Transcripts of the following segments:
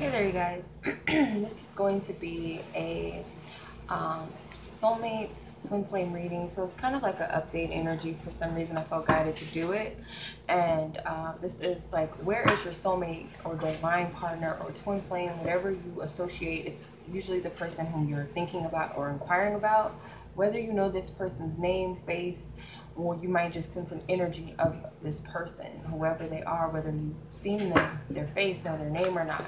Hey there, you guys. This is going to be a soulmate twin flame reading. So it's kind of like an update energy. For some reason, I felt guided to do it. And this is like, where is your soulmate or divine partner or twin flame, whatever you associate. It's usually the person whom you're thinking about or inquiring about. Whether you know this person's name, face, or you might just sense an energy of this person, whoever they are, whether you've seen them, their face, know their name or not.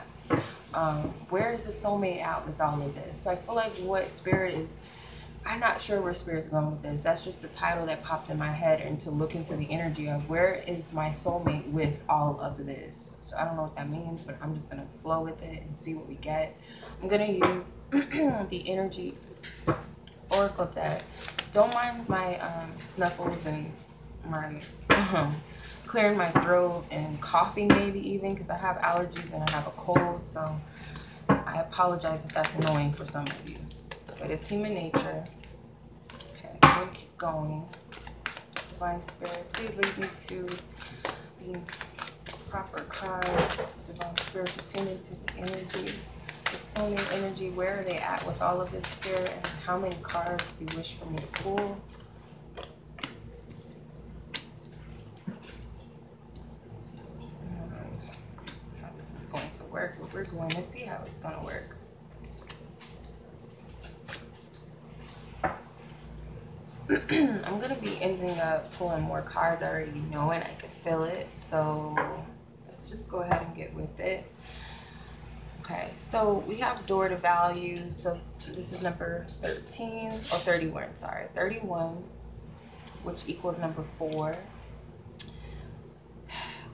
Where is the soulmate out with all of this? So I feel like what spirit is, I'm not sure where spirit's going with this. That's just the title that popped in my head, and to look into the energy of where is my soulmate with all of this. So I don't know what that means, but I'm just going to flow with it and see what we get. I'm going to use the energy oracle deck. Don't mind my snuffles and my clearing my throat and coughing, maybe even because I have allergies and I have a cold. So I apologize if that's annoying for some of you, but it's human nature. Okay, so I'm gonna keep going. Divine Spirit, please lead me to the proper cards. Divine Spirit, continue to the energy. The soulmate energy, where are they at with all of this, Spirit, and how many cards do you wish for me to pull? How this is going to work, but we're going to see how it's going to work. I'm going to be ending up pulling more cards. I already know it. I can feel it. So let's just go ahead and get with it. Okay, so we have door to value. So this is number 13, or 31, sorry. 31, which equals number 4.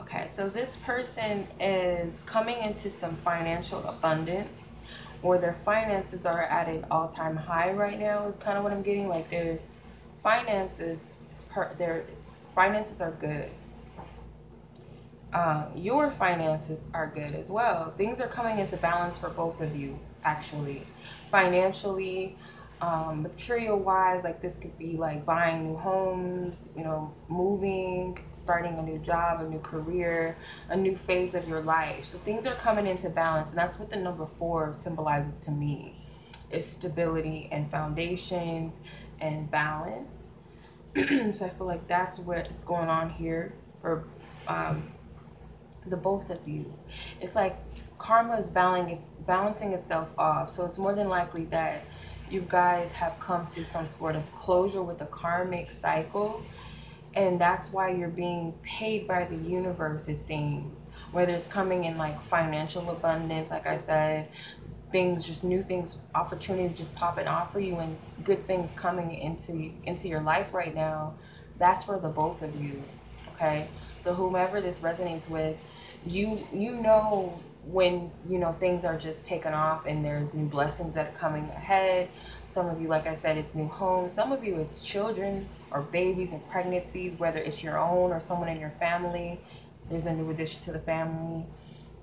Okay, so this person is coming into some financial abundance, or their finances are at an all-time high right now, is kind of what I'm getting. Like their finances are good. Your finances are good as well. Things are coming into balance for both of you, actually. Financially, material-wise, like this could be like buying new homes, you know, moving, starting a new job, a new career, a new phase of your life. So things are coming into balance, and that's what the number 4 symbolizes to me. Is stability and foundations and balance. So I feel like that's what's going on here for the both of you. It's like karma is balancing itself off. So it's more than likely that you guys have come to some sort of closure with a karmic cycle, and that's why you're being paid by the universe, it seems. Whether it's coming in like financial abundance, like I said, things, just new things, opportunities just popping off for you, and good things coming into your life right now. That's for the both of you. Okay, so whomever this resonates with, you know when things are just taken off and there's new blessings that are coming ahead. Some of you, like I said, it's new homes. Some of you, it's children or babies and pregnancies, whether it's your own or someone in your family. There's a new addition to the family.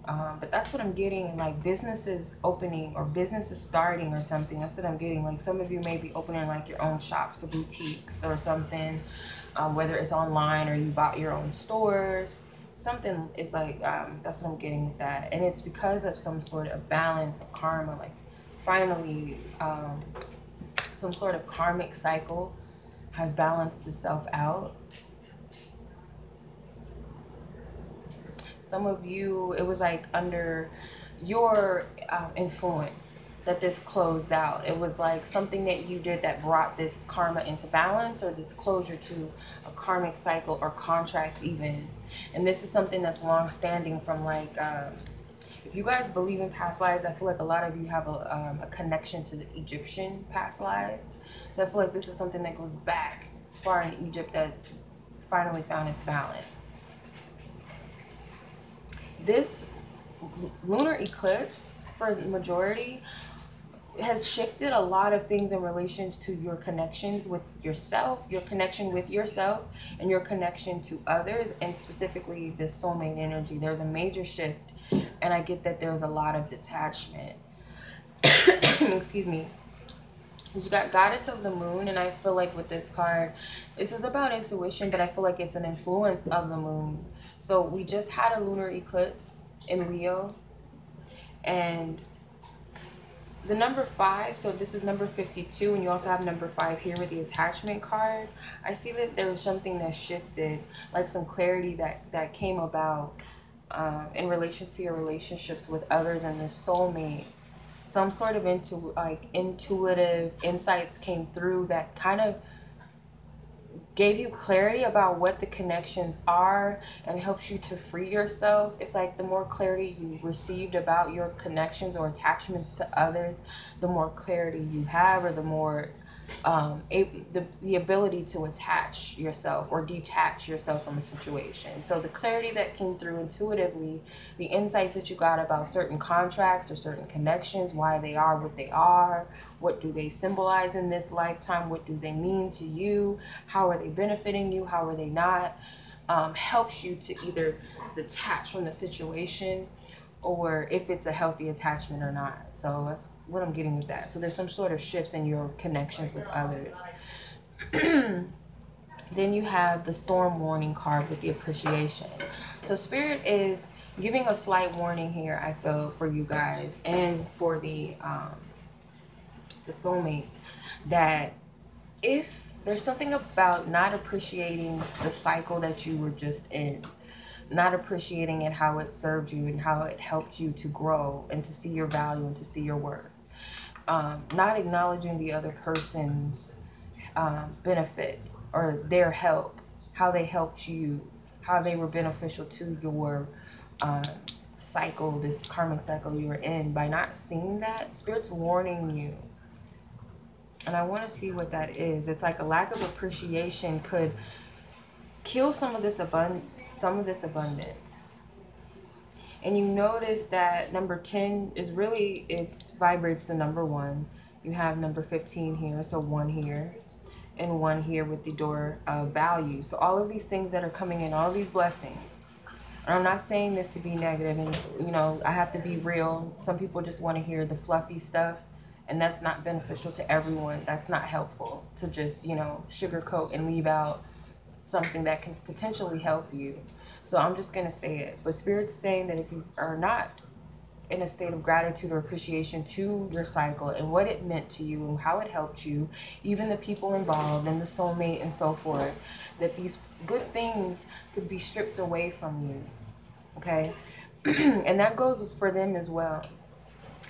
But that's what I'm getting. Like businesses opening or businesses starting or something. That's what I'm getting. Like some of you may be opening like your own shops or boutiques or something, whether it's online or you bought your own stores. Something is like, that's what I'm getting with that. And it's because of some sort of balance of karma. Like finally, some sort of karmic cycle has balanced itself out. Some of you, it was like under your influence that this closed out. It was like something that you did that brought this karma into balance, or this closure to a karmic cycle or contract even. And this is something that's long-standing from like, if you guys believe in past lives, I feel like a lot of you have a connection to the Egyptian past lives. So I feel like this is something that goes back far in Egypt that's finally found its balance. This lunar eclipse, for the majority, has shifted a lot of things in relations to your connections with yourself, your connection with yourself, and your connection to others, and specifically this soulmate energy. There's a major shift, and I get that there's a lot of detachment. Excuse me. You got Goddess of the Moon, and I feel like with this card, this is about intuition, but I feel like it's an influence of the moon. So we just had a lunar eclipse in Leo, And the number 5, so this is number 52, and you also have number 5 here with the attachment card. I see that there was something that shifted, like some clarity that came about in relation to your relationships with others and the soulmate. Some sort of intuitive insights came through that kind of gave you clarity about what the connections are and helps you to free yourself. It's like the more clarity you received about your connections or attachments to others, the more clarity you have, or the more the ability to attach yourself or detach yourself from a situation. So the clarity that came through intuitively, the insights that you got about certain contracts or certain connections, why they are what they are, what do they symbolize in this lifetime, what do they mean to you, how are they benefiting you, how are they not, helps you to either detach from the situation or if it's a healthy attachment or not. So that's what I'm getting with that. So there's some sort of shifts in your connections with others. Then you have the storm warning card with the appreciation. So Spirit is giving a slight warning here, I feel, for you guys and for the soulmate, that if there's something about not appreciating the cycle that you were just in, not appreciating it, how it served you and how it helped you to grow and to see your value and to see your worth. Not acknowledging the other person's benefits or their help, how they helped you, how they were beneficial to your cycle, this karmic cycle you were in. By not seeing that, Spirit's warning you. And I want to see what that is. It's like a lack of appreciation could kill some of this abundance. And you notice that number 10 is really, it vibrates to number 1. You have number 15 here, so 1 here, and 1 here with the door of value. So all of these things that are coming in, all these blessings. And I'm not saying this to be negative, and you know, I have to be real. Some people just want to hear the fluffy stuff, and that's not beneficial to everyone. That's not helpful to just, you know, sugarcoat and leave out something that can potentially help you. So I'm just going to say it. But Spirit's saying that if you are not in a state of gratitude or appreciation to your cycle and what it meant to you and how it helped you, even the people involved and the soulmate and so forth, that these good things could be stripped away from you. Okay? And that goes for them as well.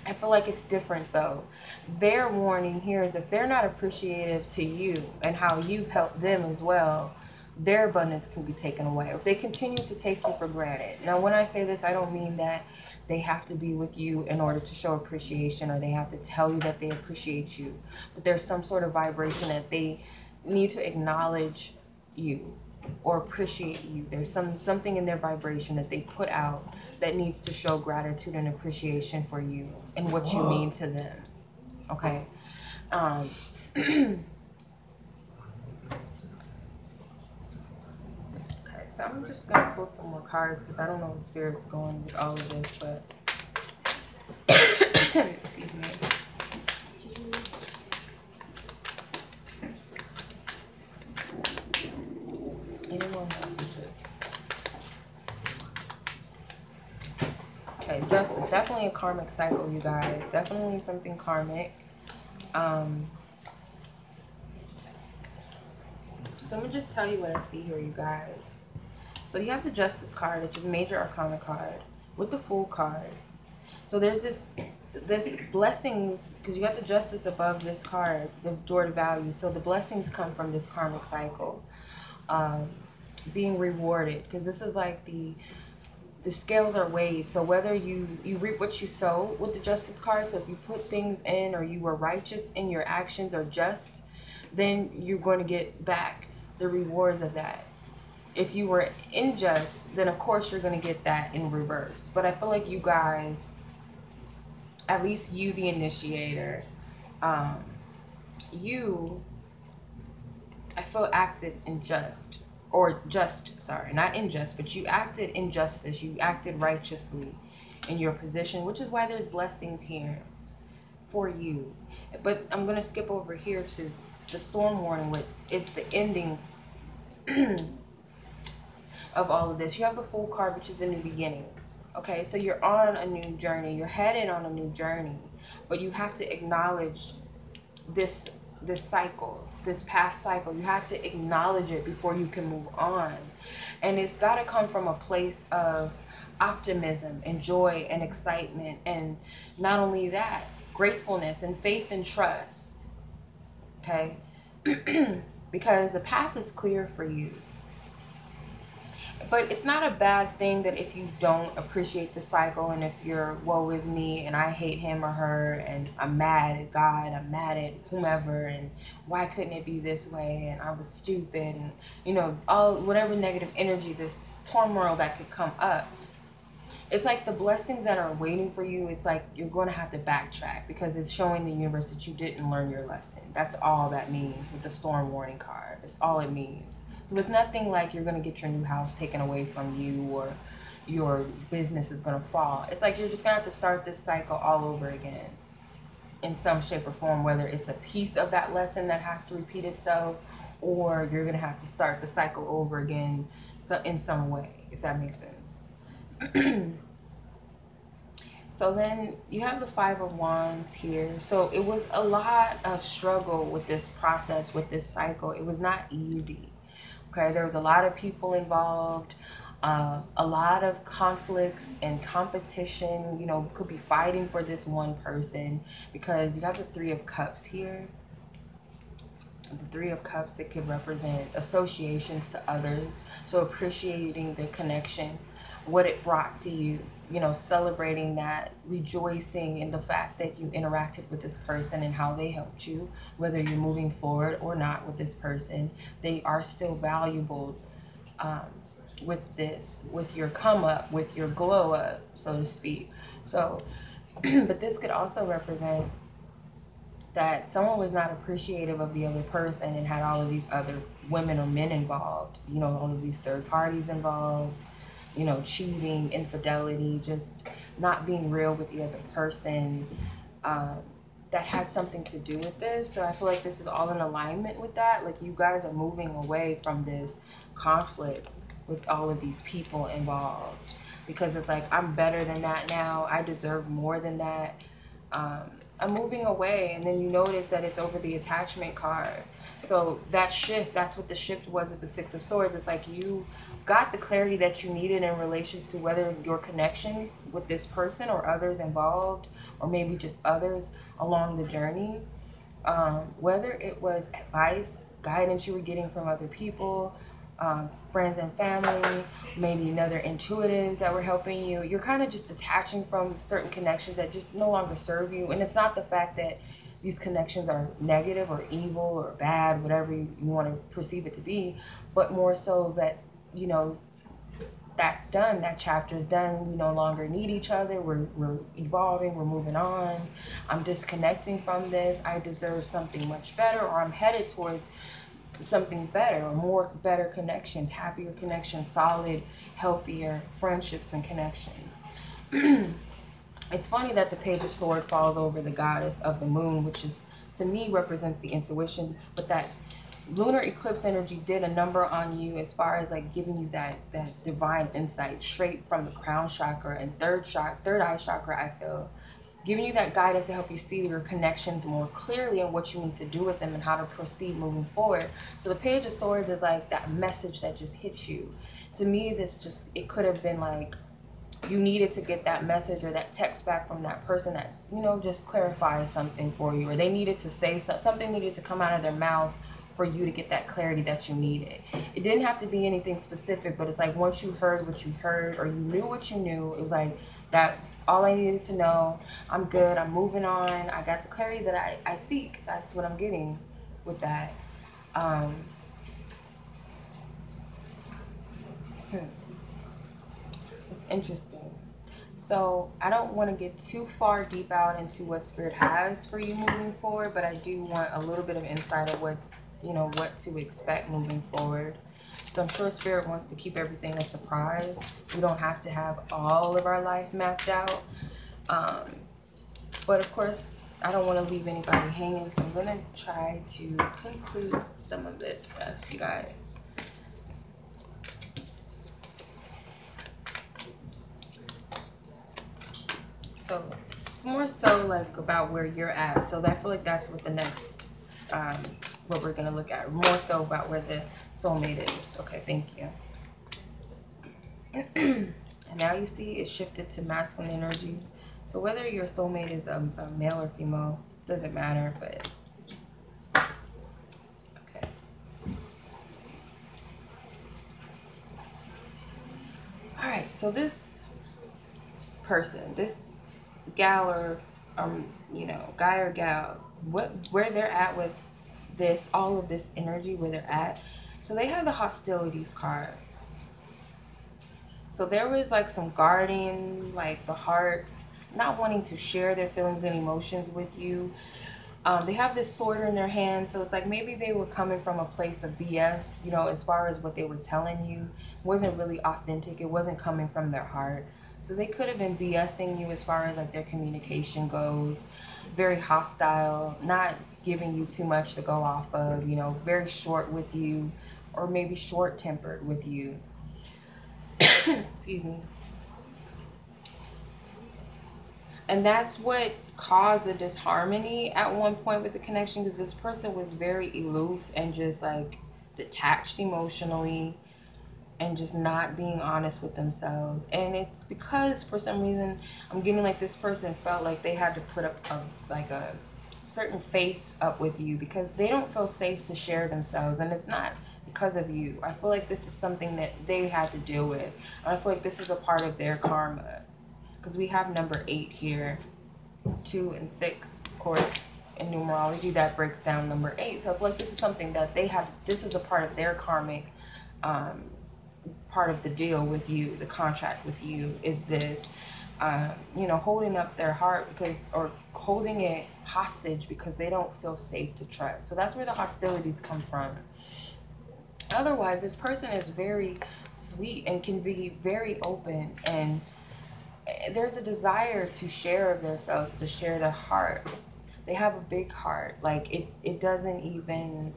I feel like it's different though. Their warning here is if they're not appreciative to you and how you've helped them as well, their abundance can be taken away. If they continue to take you for granted. Now, when I say this, I don't mean that they have to be with you in order to show appreciation or they have to tell you that they appreciate you. But there's some sort of vibration that they need to acknowledge you or appreciate you. There's something in their vibration that they put out that needs to show gratitude and appreciation for you and what you mean to them. Okay? So I'm just going to pull some more cards because I don't know where Spirit's going with all of this, but excuse me. Any more messages? Okay, justice. Definitely a karmic cycle, you guys. Definitely something karmic. So I'm going to just tell you what I see here, you guys. So you have the Justice card, which is Major Arcana card, with the Fool card. So there's this blessings, because you got the Justice above this card, the door to value. So the blessings come from this karmic cycle, being rewarded, because this is like the scales are weighed. So whether you reap what you sow with the Justice card, so if you put things in or you were righteous in your actions or just, then you're going to get back the rewards of that. If you were unjust, then of course you're going to get that in reverse. But I feel like you guys, at least you, the initiator, I feel acted unjust. Or just, sorry, not unjust, but you acted in justice. You acted righteously in your position, which is why there's blessings here for you. But I'm going to skip over here to the storm warning, which is the ending of all of this. You have the Fool card, which is the new beginning. Okay, so you're on a new journey. You're headed on a new journey. But you have to acknowledge this cycle, this past cycle. You have to acknowledge it before you can move on. And it's got to come from a place of optimism and joy and excitement, and not only that, gratefulness and faith and trust. Okay? Because the path is clear for you. But it's not a bad thing that if you don't appreciate the cycle, and if you're woe is me and I hate him or her and I'm mad at God, I'm mad at whomever, and why couldn't it be this way, and I was stupid, and you know, all whatever negative energy, this turmoil that could come up, it's like the blessings that are waiting for you, it's like you're going to have to backtrack, because it's showing the universe that you didn't learn your lesson. That's all that means with the storm warning card. It's all it means. So it's nothing like you're going to get your new house taken away from you, or your business is going to fall. It's like you're just going to have to start this cycle all over again in some shape or form, whether it's a piece of that lesson that has to repeat itself, or you're going to have to start the cycle over again in some way, if that makes sense. So then you have the Five of Wands here. So it was a lot of struggle with this process, with this cycle. It was not easy. Okay, there was a lot of people involved, a lot of conflicts and competition. You know, could be fighting for this one person, because you have the Three of Cups here. The Three of Cups, it could represent associations to others. So appreciating the connection, what it brought to you, you know, celebrating that, rejoicing in the fact that you interacted with this person and how they helped you, whether you're moving forward or not with this person. They are still valuable with this, with your come up, with your glow up, so to speak. So, but this could also represent that someone was not appreciative of the other person and had all of these other women or men involved, you know, all of these third parties involved, you know, cheating, infidelity, just not being real with the other person, that had something to do with this. So I feel like this is all in alignment with that. Like, you guys are moving away from this conflict with all of these people involved, because it's like, I'm better than that now. I deserve more than that. I'm moving away. And then you notice that it's over the Attachment card. So that shift, that's what the shift was with the Six of Swords. It's like you got the clarity that you needed in relation to whether your connections with this person or others involved, or maybe just others along the journey, whether it was advice, guidance you were getting from other people, friends and family, maybe other intuitives that were helping you. You're kind of just detaching from certain connections that just no longer serve you. And it's not the fact that these connections are negative or evil or bad, whatever you want to perceive it to be, but more so that, you know, that's done. That chapter's done. We no longer need each other. We're evolving. We're moving on. I'm disconnecting from this. I deserve something much better, or I'm headed towards something better, or more better connections, happier connections, solid, healthier friendships and connections. It's funny that the Page of Swords falls over the Goddess of the Moon, which is, to me, represents the intuition, but that lunar eclipse energy did a number on you as far as like giving you that divine insight straight from the crown chakra and third eye chakra. I feel giving you that guidance to help you see your connections more clearly and what you need to do with them and how to proceed moving forward. So the Page of Swords is like that message that just hits you. To me, it could have been like you needed to get that message or that text back from that person that, you know, just clarifies something for you, or they needed to say something needed to come out of their mouth for you to get that clarity that you needed. It didn't have to be anything specific, but it's like once you heard what you heard, or you knew what you knew, it was like, that's all I needed to know. I'm good. I'm moving on. I got the clarity that I seek. That's what I'm getting with that. It's interesting. So I don't want to get too far deep out into what Spirit has for you moving forward, but I do want a little bit of insight of what's, you know, what to expect moving forward. So I'm sure Spirit wants to keep everything a surprise. We don't have to have all of our life mapped out. But of course, I don't want to leave anybody hanging, so I'm going to try to conclude some of this stuff, you guys. So it's more so like about where you're at. So I feel like that's what the next, what we're going to look at. More so about where the soulmate is. Okay, thank you. And now you see it shifted to masculine energies. So whether your soulmate is a male or female, doesn't matter, but okay. All right, so this person, this gal or you know, guy or gal, where they're at with this, all of this energy, where they're at. So they have the hostilities card. So there was like some guarding, like the heart, not wanting to share their feelings and emotions with you. They have this sword in their hand, so it's like maybe they were coming from a place of BS, you know, as far as what they were telling you. It wasn't really authentic. It wasn't coming from their heart. So they could have been BSing you as far as like their communication goes. Very hostile, not giving you too much to go off of, you know, very short with you, or maybe short-tempered with you. Excuse me. And that's what caused a disharmony at one point with the connection, because this person was very aloof and just like detached emotionally and just not being honest with themselves. And it's because for some reason I'm getting like this person felt like they had to put up a certain face up with you because they don't feel safe to share themselves. And it's not because of you. I feel like this is something that they had to deal with. And I feel like this is a part of their karma. Because we have number 8 here, 2 and 6, of course, in numerology, that breaks down number 8. So I feel like this is something that they have, this is a part of their karmic, part of the deal with you, the contract with you, is this, you know, holding up their heart because, or holding it hostage because they don't feel safe to trust. So that's where the hostilities come from. Otherwise, this person is very sweet and can be very open, and there's a desire to share of themselves, to share their heart. They have a big heart. Like it doesn't even,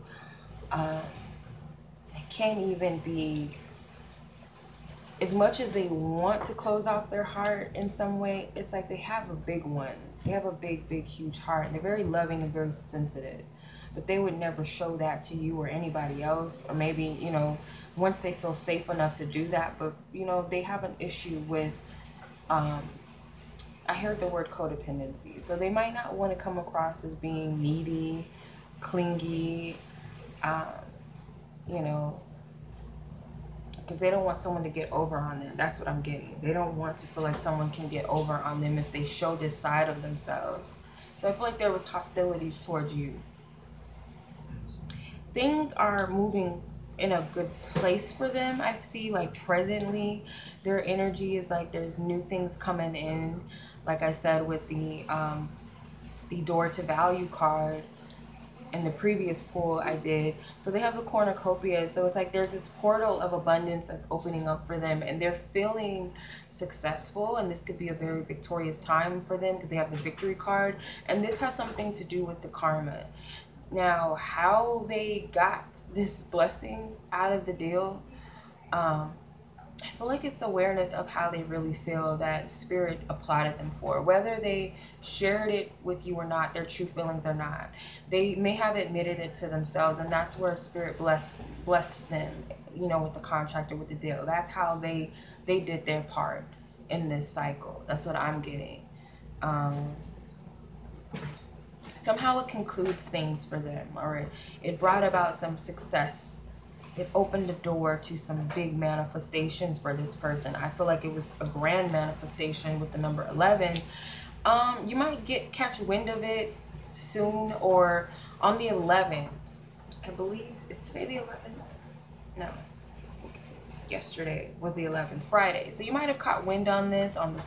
it can't even be, as much as they want to close off their heart in some way, it's like they have a big one. They have a big, huge heart. And they're very loving and very sensitive. But they would never show that to you or anybody else. Or maybe, you know, once they feel safe enough to do that. But, you know, they have an issue with, I heard the word codependency. So they might not want to come across as being needy, clingy, you know, because they don't want someone to get over on them. That's what I'm getting. They don't want to feel like someone can get over on them if they show this side of themselves. So I feel like there was hostilities towards you. Things are moving in a good place for them. I see, like, presently their energy is like there's new things coming in. Like I said with the door to value card in the previous poll I did. So they have the cornucopia. So it's like there's this portal of abundance that's opening up for them, and they're feeling successful, and this could be a very victorious time for them because they have the victory card, and this has something to do with the karma. Now, how they got this blessing out of the deal, I feel like it's awareness of how they really feel that spirit applauded them for. Whether they shared it with you or not, their true feelings or not. They may have admitted it to themselves, and that's where spirit blessed them, you know, with the contract or with the deal. That's how they did their part in this cycle. That's what I'm getting. Somehow it concludes things for them, or it brought about some success. It opened the door to some big manifestations for this person. I feel like it was a grand manifestation with the number 11. You might catch wind of it soon, or on the 11th. I believe it's today the 11th. No, yesterday was the 11th, Friday. So you might have caught wind on this on the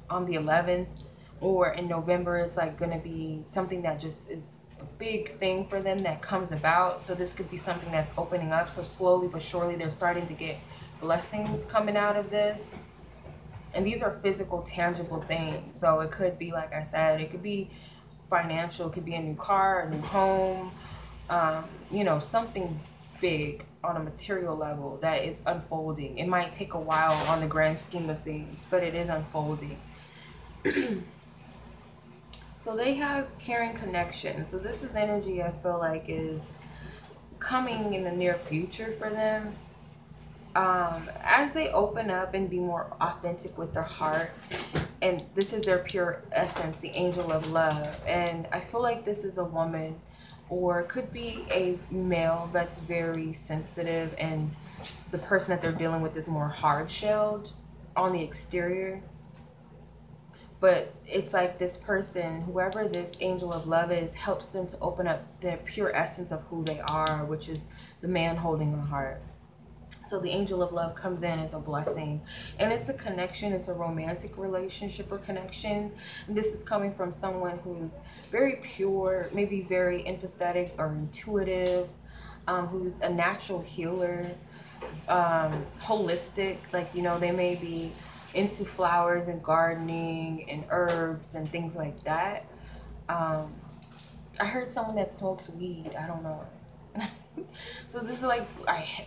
11th, or in November. It's like going to be something that just is a big thing for them that comes about. So this could be something that's opening up. So slowly but surely they're starting to get blessings coming out of this. And these are physical, tangible things. So it could be, like I said, it could be financial. It could be a new car, a new home, you know, something big on a material level that is unfolding. It might take a while on the grand scheme of things, but it is unfolding. So they have caring connection. So this is energy I feel like is coming in the near future for them. As they open up and be more authentic with their heart, and this is their pure essence, the angel of love. And I feel like this is a woman, or it could be a male that's very sensitive, and the person that they're dealing with is more hard-shelled on the exterior. But it's like this person, whoever this angel of love is, helps them to open up their pure essence of who they are, which is the man holding a heart. So the angel of love comes in as a blessing, and it's a connection. It's a romantic relationship or connection. And this is coming from someone who's very pure, maybe very empathetic or intuitive, who's a natural healer, holistic. Like, you know, they may be into flowers and gardening and herbs and things like that. I heard someone that smokes weed. I don't know. So this is like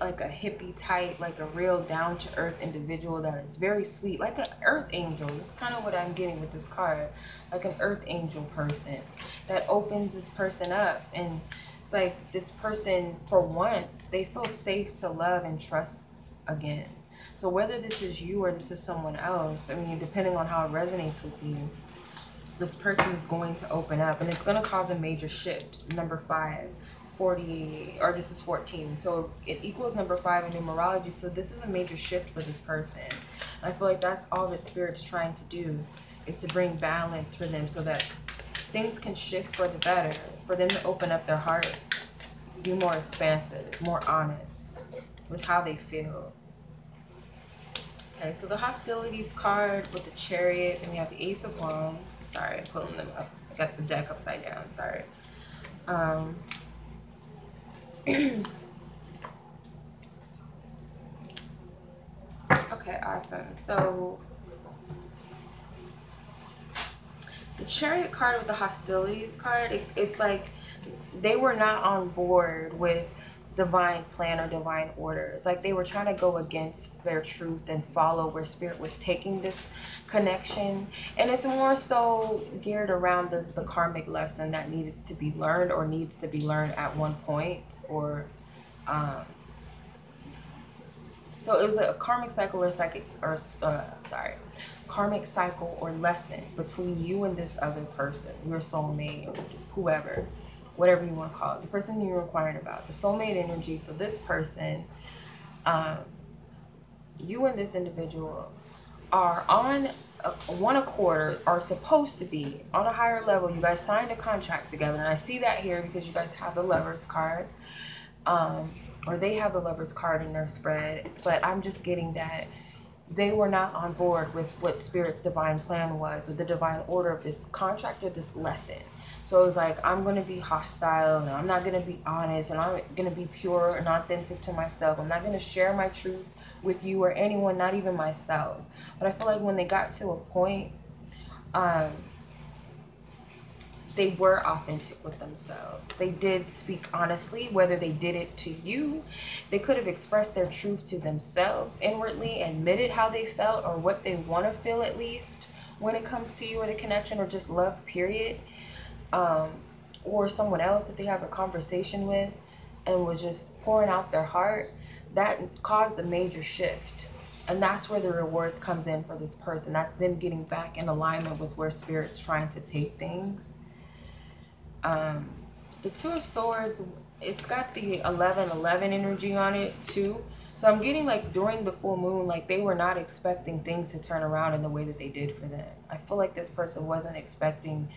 a hippie type, like a real down-to-earth individual that is very sweet, like an earth angel. This is kind of what I'm getting with this card, like an earth angel person that opens this person up. And it's like this person, for once, they feel safe to love and trust again. So whether this is you or this is someone else, I mean, depending on how it resonates with you, this person is going to open up, and it's going to cause a major shift. Number 5. 40, or this is 14, so it equals number 5 in numerology. So this is a major shift for this person. I feel like that's all that Spirit's trying to do, is to bring balance for them so that things can shift for the better, for them to open up their heart, be more expansive, more honest with how they feel. Okay, so the hostilities card with the Chariot, and we have the Ace of Wands. I'm sorry, I'm pulling them up. I got the deck upside down, sorry. Okay, awesome. So the Chariot card with the hostilities card, it's like they were not on board with divine plan or divine order. It's like they were trying to go against their truth and follow where Spirit was taking this connection. And it's more so geared around the karmic lesson that needed to be learned, or needs to be learned at one point, or so it was a karmic cycle or karmic cycle or lesson between you and this other person, your soulmate, whoever, whatever you want to call it, the person you're inquiring about, the soulmate energy. So this person, you and this individual are on one accord, are supposed to be on a higher level. You guys signed a contract together, and I see that here because you guys have the Lovers card, or they have the Lovers card in their spread. But I'm just getting that they were not on board with what Spirit's divine plan was, or the divine order of this contract or this lesson. So it's like, I'm going to be hostile, and I'm not going to be honest, and I'm going to be pure and authentic to myself. I'm not going to share my truth with you or anyone, not even myself. But I feel like when they got to a point, they were authentic with themselves. They did speak honestly, whether they did it to you. They could have expressed their truth to themselves inwardly, admitted how they felt or what they want to feel, at least when it comes to you or the connection, or just love, period. Or someone else that they have a conversation with, and was just pouring out their heart. That caused a major shift. And that's where the rewards comes in for this person. That's them getting back in alignment with where Spirit's trying to take things. The Two of Swords, it's got the 11-11 energy on it too. So I'm getting like during the full moon, like they were not expecting things to turn around in the way that they did for them. I feel like this person wasn't expecting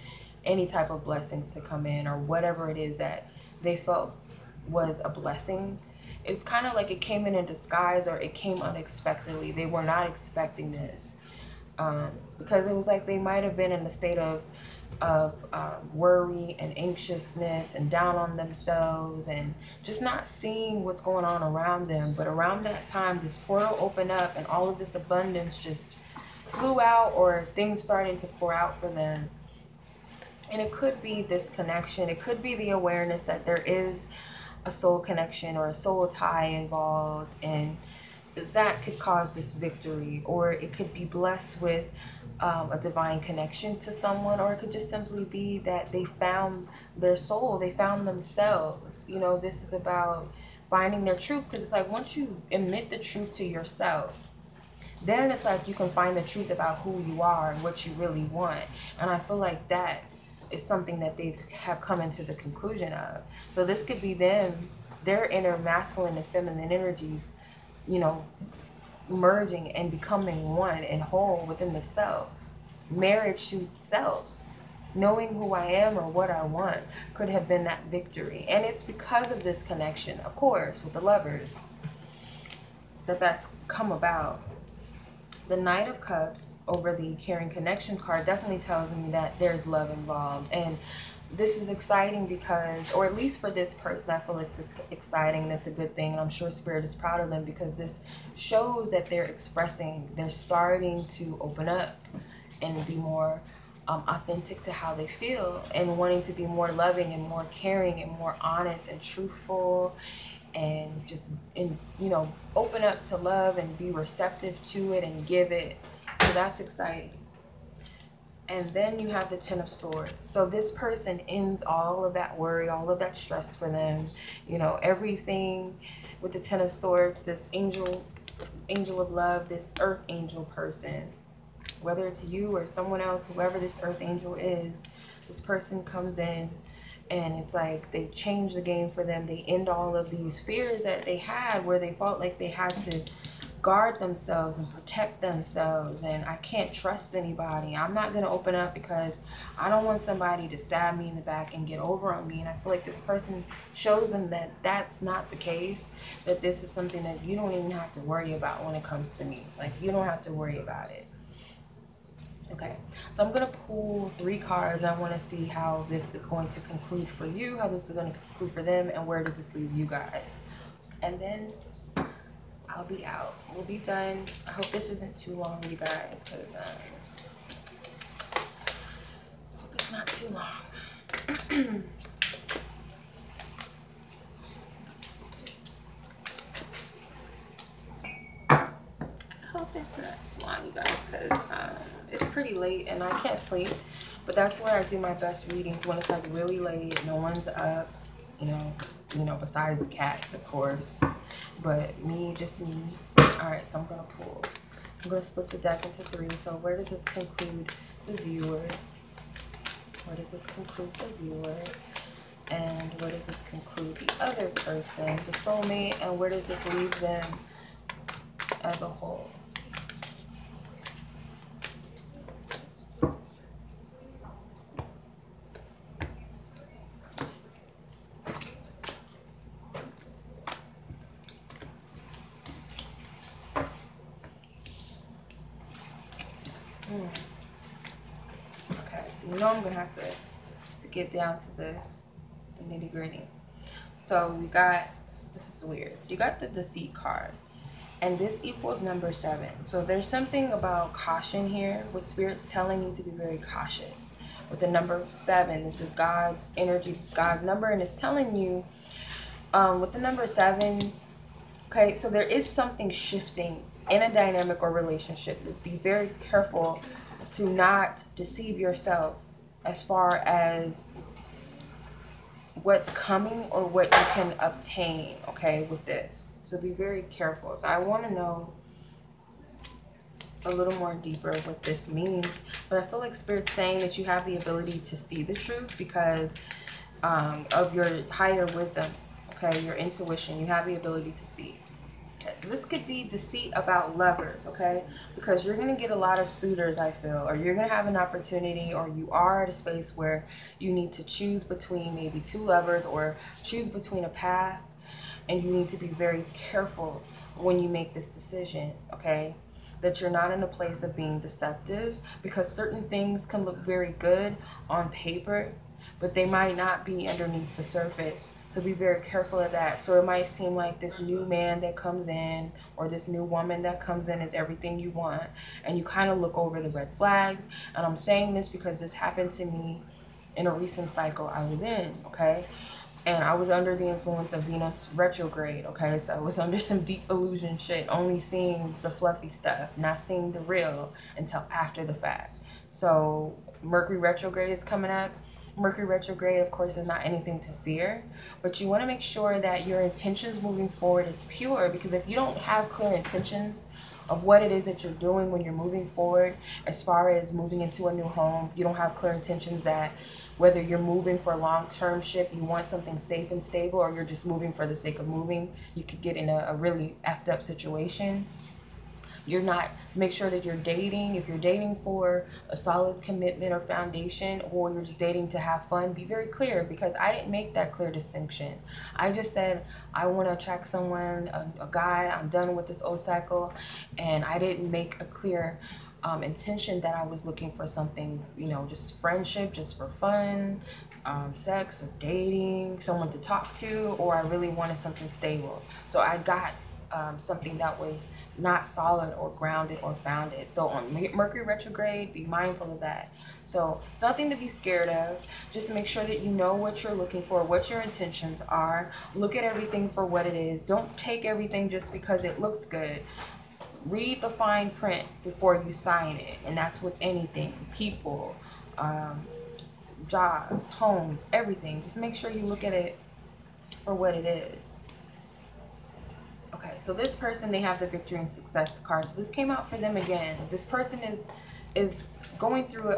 any type of blessings to come in, or whatever it is that they felt was a blessing. It's kind of like it came in disguise, or it came unexpectedly. They were not expecting this, because it was like they might have been in a state of worry and anxiousness and down on themselves, and just not seeing what's going on around them. But around that time, this portal opened up, and all of this abundance just flew out, or things started to pour out for them. And it could be this connection. It could be the awareness that there is a soul connection or a soul tie involved, and that could cause this victory. Or it could be blessed with a divine connection to someone, or it could just simply be that they found their soul, they found themselves. You know, this is about finding their truth, because it's like once you admit the truth to yourself, then it's like you can find the truth about who you are and what you really want. And I feel like that is something that they have come into the conclusion of. So this could be them, their inner masculine and feminine energies, you know, merging and becoming one and whole within the self. Marriage to self, knowing who I am or what I want, could have been that victory. And it's because of this connection, of course, with the lovers, that that's come about. The Knight of Cups over the Caring Connection card definitely tells me that there's love involved. And this is exciting because, or at least for this person, I feel like it's exciting and it's a good thing. And I'm sure Spirit is proud of them, because this shows that they're expressing, they're starting to open up and be more authentic to how they feel, and wanting to be more loving and more caring and more honest and truthful, and just, you know, open up to love and be receptive to it and give it. So that's exciting. And then you have the Ten of Swords. So this person ends all of that worry, all of that stress for them. You know, everything with the Ten of Swords, this angel of love, this earth angel person, whether it's you or someone else, whoever this earth angel is, this person comes in and it's like they change the game for them. They end all of these fears that they had, where they felt like they had to guard themselves and protect themselves, and I can't trust anybody. I'm not going to open up because I don't want somebody to stab me in the back and get over on me. And I feel like this person shows them that that's not the case, that this is something that you don't even have to worry about when it comes to me. Like, you don't have to worry about it. Okay, so I'm going to pull 3 cards. I want to see how this is going to conclude for you, how this is going to conclude for them, and where does this leave you guys. And then I'll be out. We'll be done. I hope this isn't too long, you guys, because I hope it's not too long. I hope it's not too long, you guys, because it's pretty late and I can't sleep. But that's where I do my best readings, when it's like really late, no one's up, you know, besides the cats, of course. But me, just me. Alright, so I'm going to pull. I'm going to split the deck into 3. So where does this conclude the viewer? Where does this conclude the viewer? And where does this conclude the other person, the soulmate? And where does this leave them as a whole? Okay, so you know I'm gonna have to get down to the nitty gritty. So we got, this is weird. So you got the Deceit card, and this equals number 7. So there's something about caution here, with Spirit's telling you to be very cautious. With the number 7, this is God's energy, God's number, and it's telling you with the number 7. Okay, so there is something shifting in a dynamic or relationship. Be very careful to not deceive yourself as far as what's coming or what you can obtain, okay, with this. So be very careful. So I want to know a little more deeper what this means, but I feel like Spirit's saying that you have the ability to see the truth because of your higher wisdom, okay, your intuition. You have the ability to see. Okay, so this could be deceit about lovers, okay? Because you're going to get a lot of suitors, I feel, or you're going to have an opportunity, or you are at a space where you need to choose between maybe 2 lovers, or choose between a path, and you need to be very careful when you make this decision, okay? That you're not in a place of being deceptive, because certain things can look very good on paper, but they might not be underneath the surface. So be very careful of that. So it might seem like this new man that comes in, or this new woman that comes in, is everything you want, and you kind of look over the red flags. And I'm saying this because this happened to me in a recent cycle I was in, okay? And I was under the influence of Venus retrograde, okay? So I was under some deep illusion shit, only seeing the fluffy stuff, not seeing the real until after the fact. So Mercury retrograde is coming up. Mercury retrograde, of course, is not anything to fear, but you want to make sure that your intentions moving forward is pure, because if you don't have clear intentions of what it is that you're doing when you're moving forward, as far as moving into a new home, you don't have clear intentions that whether you're moving for a long-term ship, you want something safe and stable, or you're just moving for the sake of moving, you could get in a really effed up situation. You're not, make sure that you're dating. If you're dating for a solid commitment or foundation, or you're just dating to have fun, be very clear, because I didn't make that clear distinction. I just said, I want to attract someone, a guy, I'm done with this old cycle, and I didn't make a clear intention that I was looking for something, you know, just friendship, just for fun, sex or dating, someone to talk to, or I really wanted something stable. So I got something that was not solid or grounded or founded. So on Mercury retrograde, be mindful of that. So it's nothing to be scared of. Just make sure that you know what you're looking for, what your intentions are. Look at everything for what it is. Don't take everything just because it looks good. Read the fine print before you sign it. And that's with anything, people, jobs, homes, everything. Just make sure you look at it for what it is. Okay, so this person, they have the victory and success card. So this came out for them again. This person is going through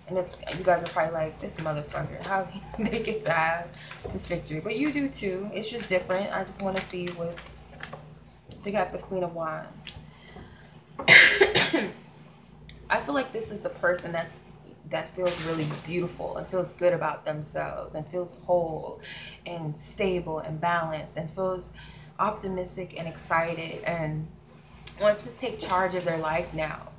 and it's, you guys are probably like, this motherfucker, how they get to have this victory. But you do too. It's just different. I just want to see what's, they got the Queen of Wands. I feel like this is a person that feels really beautiful and feels good about themselves and feels whole and stable and balanced and feels optimistic and excited and wants to take charge of their life now.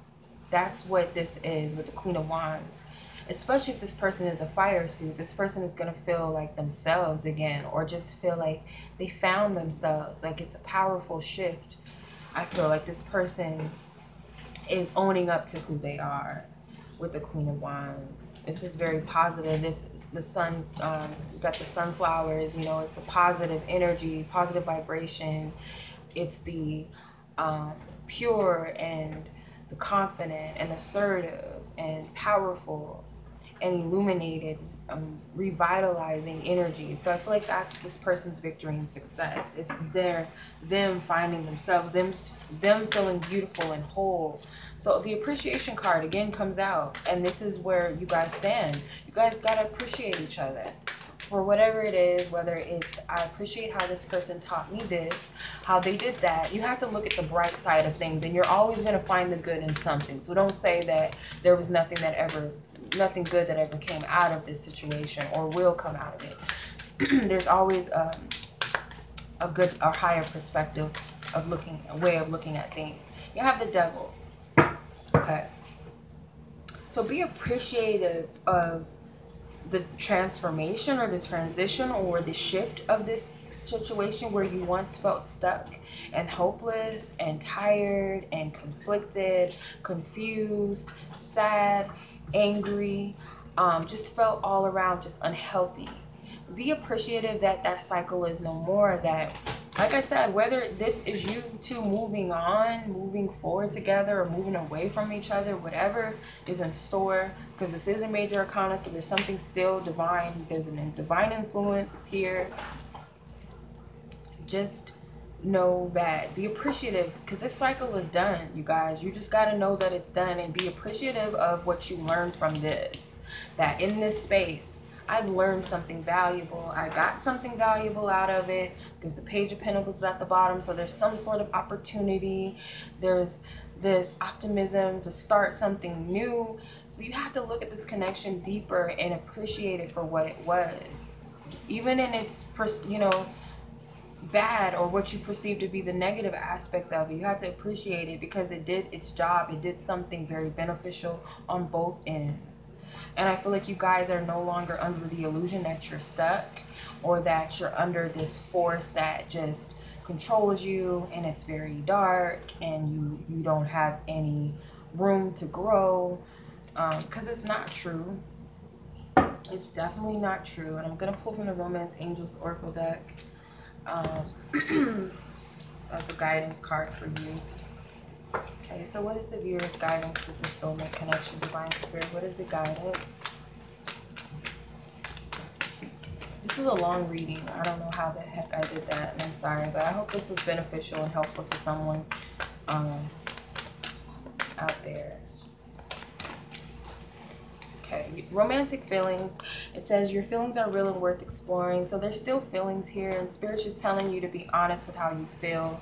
That's what this is with the Queen of Wands. Especially if this person is a fire suit, this person is going to feel like themselves again, or just feel like they found themselves. Like it's a powerful shift. I feel like this person is owning up to who they are with the Queen of Wands. This is very positive. This is the sun, you got the sunflowers, you know, it's a positive energy, positive vibration. It's the pure and the confident and assertive and powerful and illuminated, revitalizing energy. So I feel like that's this person's victory and success. It's them finding themselves, them feeling beautiful and whole. So the appreciation card again comes out, and this is where you guys stand. You guys gotta appreciate each other for whatever it is, whether it's, I appreciate how this person taught me this, how they did that. You have to look at the bright side of things, and you're always gonna find the good in something. So don't say that there was nothing good that ever came out of this situation or will come out of it. There's always a good or higher perspective of looking, a way of looking at things. You have the Devil. Okay. So be appreciative of the transformation or the transition or the shift of this situation where you once felt stuck and hopeless and tired and conflicted, confused, sad, angry, just felt all around just unhealthy. Be appreciative that that cycle is no more. That, like I said, whether this is you two moving on, moving forward together, or moving away from each other, whatever is in store, because this is a major arcana, so there's something still divine. There's a divine influence here. Just know that, be appreciative, because this cycle is done, you guys. You just got to know that it's done, and be appreciative of what you learned from this. That in this space, I've learned something valuable. I got something valuable out of it, because the Page of Pentacles is at the bottom. So there's some sort of opportunity. There's this optimism to start something new. So you have to look at this connection deeper and appreciate it for what it was. Even in its, you know, bad, or what you perceive to be the negative aspect of it, you have to appreciate it, because it did its job. It did something very beneficial on both ends. And I feel like you guys are no longer under the illusion that you're stuck, or that you're under this force that just controls you, and it's very dark, and you don't have any room to grow, because it's not true. It's definitely not true. And I'm going to pull from the Romance Angels Oracle deck as a guidance card for you. Okay, so what is the viewer's guidance with the soulmate connection, divine spirit? What is the guidance? This is a long reading. I don't know how the heck I did that, and I'm sorry, but I hope this was beneficial and helpful to someone out there. Okay, romantic feelings. It says your feelings are real and worth exploring. So there's still feelings here, and Spirit's just telling you to be honest with how you feel.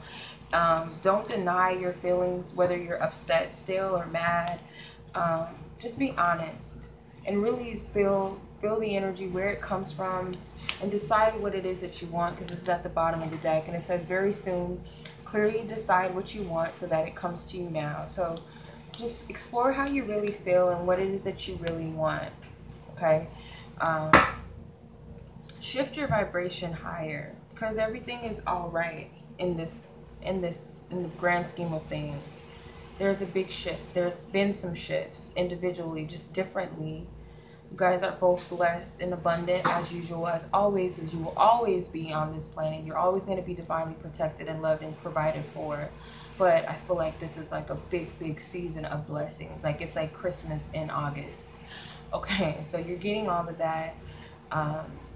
Don't deny your feelings, whether you're upset still or mad. Just be honest and really feel the energy, where it comes from, and decide what it is that you want, because this is at the bottom of the deck, and it says very soon. Clearly decide what you want so that it comes to you now. So just explore how you really feel and what it is that you really want. Okay, shift your vibration higher, because everything is all right in the grand scheme of things. There's a big shift. There's been some shifts individually, just differently. You guys are both blessed and abundant as usual, as always, as you will always be on this planet. You're always going to be divinely protected and loved and provided for. But I feel like this is like a big season of blessings. Like it's like Christmas in August. Okay, so you're getting all of that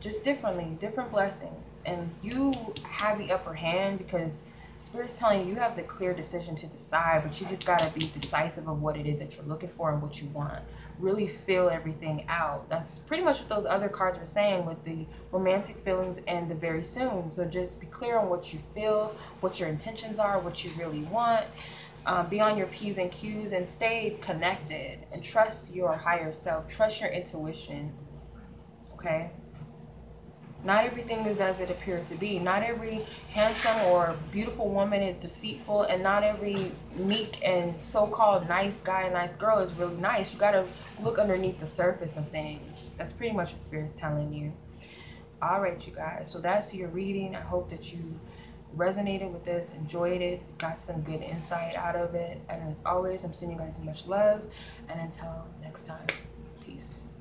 just differently, different blessings. And you have the upper hand, because Spirit's telling you have the clear decision to decide, but you just got to be decisive of what it is that you're looking for and what you want. Really feel everything out. That's pretty much what those other cards were saying with the romantic feelings and the very soon. So just be clear on what you feel, what your intentions are, what you really want. Be on your P's and Q's and stay connected and trust your higher self. Trust your intuition. Okay? Not everything is as it appears to be. Not every handsome or beautiful woman is deceitful, and not every meek and so-called nice guy and nice girl is really nice. You got to look underneath the surface of things. That's pretty much what Spirit's telling you. All right, you guys. So that's your reading. I hope that you resonated with this, enjoyed it, got some good insight out of it. And as always, I'm sending you guys much love. And until next time, peace.